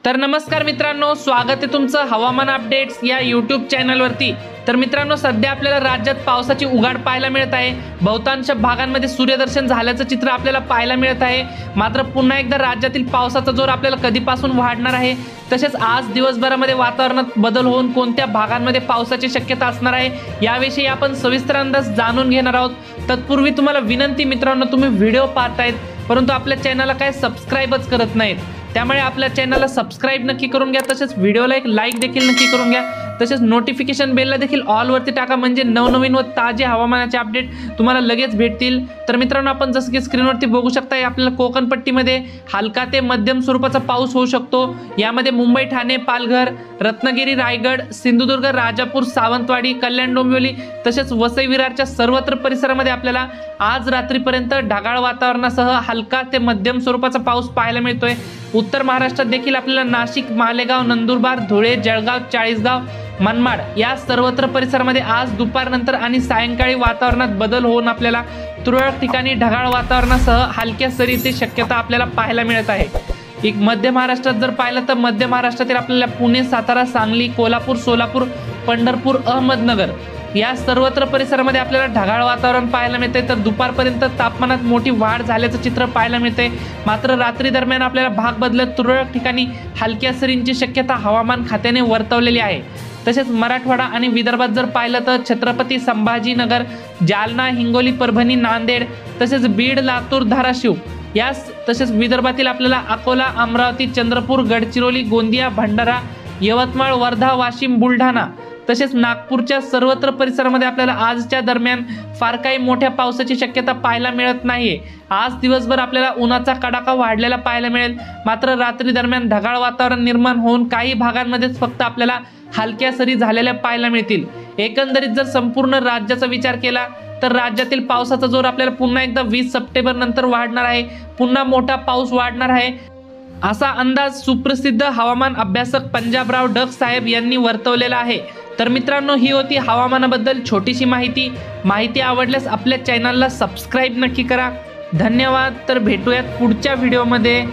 तर नमस्कार मित्रांनो, स्वागत आहे तुमचं हवामान अपडेट्स या यूट्यूब चॅनलवरती। तर मित्रांनो, सध्या आपल्याला राज्यात पावसाची उघाड पाहायला मिळत आहे। बहुतांश भागांमध्ये सूर्यदर्शन झाल्याचं चित्र आपल्याला पाहायला मिळत आहे। मात्र पुन्हा एकदा राज्यातील पावसाचा जोर आपल्याला कधीपासून वाढणार आहे, तसेच आज दिवसभरामध्ये वातावरणात बदल होऊन कोणत्या भागांमध्ये पावसाची शक्यता असणार आहे याविषयी आपण सविस्तर अंदाज जाणून घेणार आहोत। तत्पूर्वी तुम्हाला विनंती मित्रांनो, तुम्ही व्हिडिओ पाहतायत परंतु आपल्या चॅनलला काय सबस्क्राइबच करत नाहीत, त्यामुळे आपल्या चॅनलला सबस्क्राइब नक्की करून घ्या, तसेच व्हिडिओला एक लाईक देखील नक्की करून घ्या, तसेच नोटिफिकेशन बेलला देखील ऑल वरती टाका, म्हणजे नवनवीन व ताजे हवामानाचे अपडेट तुम्हाला लगेच भेटतील। तर मित्रांनो, आपण जसं की स्क्रीनवरती बघू शकता, आपल्याला कोकण पट्टीमध्ये हलका ते मध्यम स्वरूपाचा पाऊस होऊ शकतो। यामध्ये मुंबई, ठाणे, पालघर, रत्नागिरी, रायगड, सिंधुदुर्ग, राजापूर, सावंतवाडी, कल्याण, डोंबिवली तसेच वसई विरारच्या सर्वत्र परिसरामध्ये आपल्याला आज रात्रीपर्यंत ढगाळ वातावरणासह हलका ते मध्यम स्वरूपाचा पाऊस पाहायला मिळतोय। उत्तर महाराष्ट्रात देखील आपल्याला नाशिक, मालेगाव, नंदुरबार, धुळे, जळगाव, चाळीसगाव, मनमाड या सर्वत्र परिसरामध्ये आज दुपारनंतर आणि सायंकाळी वातावरणात बदल होऊन आपल्याला तुरळक ठिकाणी ढगाळ वातावरणासह हलक्या सरीची शक्यता आपल्याला पाहायला मिळत आहे। एक मध्य महाराष्ट्रात जर पाहिलं तर मध्य महाराष्ट्रातील आपल्याला पुणे, सातारा, सांगली, कोल्हापूर, सोलापूर, पंढरपूर, अहमदनगर या सर्वत्र परिसरामध्ये आपल्याला ढगाळ वातावरण पाहायला मिळते। तर दुपारपर्यंत तापमानात मोठी वाढ झाल्याचं चित्र पाहायला मिळते। मात्र रात्री दरम्यान आपल्याला भाग बदलत तुरळक ठिकाणी हलक्या सरींची शक्यता हवामान खात्याने वर्तवलेली आहे। तसेच मराठवाडा आणि विदर्भात जर पाहिलं तर छत्रपती संभाजीनगर, जालना, हिंगोली, परभणी, नांदेड तसेच बीड, लातूर, धाराशिव तसेच विदर्भातील आपल्याला अकोला, अमरावती, चंद्रपूर, गडचिरोली, गोंदिया, भंडारा, यवतमाळ, वर्धा, वाशिम, बुलढाणा तसेच नागपूरच्या सर्वत्र परिसरामध्ये आपल्याला आजच्या दरम्यान फार काही मोठ्या पावसाची शक्यता पाहायला मिळत नाहीये। आज दिवसभर आपल्याला उन्हाचा कडाका वाढलेला पाहायला मिळेल, मात्र रात्री दरम्यान ढगाळ वातावरण निर्माण होऊन काही भागांमध्येच फक्त आपल्याला हलक्या सरी झालेल्या पाहायला मिळतील। एकंदरीत जर संपूर्ण राज्याचा विचार केला तर राज्यातील पावसाचा जोर आपल्याला पुन्हा एकदा 20 सप्टेंबर नंतर वाढणार आहे, पुन्हा मोठा पाऊस वाढणार आहे असा अंदाज सुप्रसिद्ध हवामान अभ्यासक पंजाबराव डग साहेब यांनी वर्तवलेला आहे। तर मित्रांनो, ही होती हवामानाबद्दल छोटीशी माहिती आवडल्यास आपल्या चॅनलला सबस्क्राइब नक्की करा। धन्यवाद। तर भेटूयात पुढच्या व्हिडिओमध्ये।